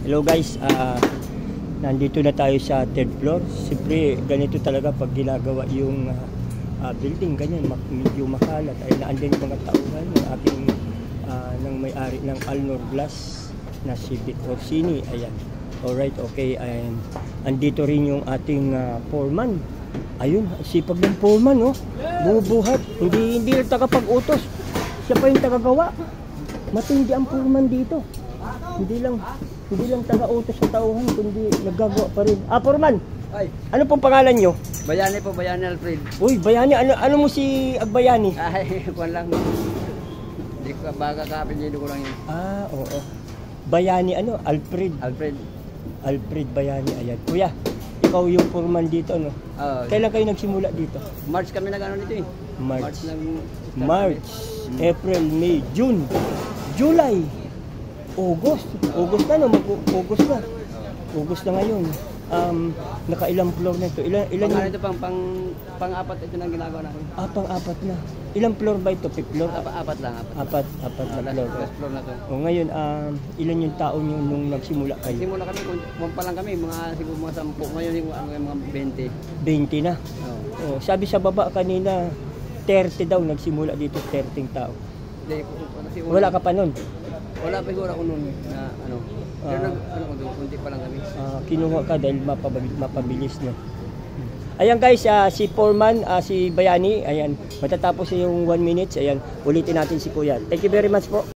Hello guys, nandito na tayo sa third floor. Siyempre, ganito talaga pag ginagawa yung building, ganyan, medyo makalat. Ay naandyan yung mga tauhan ng ating ng may-ari ng Alnor Glass na si Vic Orsini. Ayan. Alright, okay. Ayan. Andito rin yung ating foreman. Ayun, sipag ng foreman, oh. Bubuhat. Hindi lang tagapag-utos. Siya pa yung tagagawa. Matindi ang foreman dito. Hindi lang taga-utos sa tauhan, kundi naggagawa pa rin. Foreman! Ay, Ano pong pangalan nyo? Bayani po, Bayani Alfred. Uy, Bayani. Ano mo si Bayani? Ay, kuwan lang. Hindi ko baka kapilyo ko lang yun. Oo. Bayani Alfred. Alfred Bayani. Ayan. Kuya, ikaw yung foreman dito, no? Kailan kayo nagsimula dito? March kami nag-ano dito eh. March, April, May, June, July, August na, no? August na. August na ngayon. Nakailang floor na ito? Ilan Ano ito pang-apat ito nang ginagawa natin. Pang-apat na. Ilang floor ba ito? 5th floor? Apat lang. Apat na floor. Last floor na to. Ngayon, ilan yung tao nyo nung nagsimula kayo? Simula kami, kung pa lang kami, siguro mga 10. Ngayon yung mga 20. 20 na? Oo. Sabi sa baba kanina, 30 daw nagsimula dito, 30 tao. Wala ka pa nun? Wala pa siguro ako nun na ano. Pero kunti pa lang kami. Kinuha ka dahil mapabilis na. Ayan guys, si foreman, si Bayani, ayan, matatapos yung 1 minute, ayan, ulitin natin si Kuya. Thank you very much po.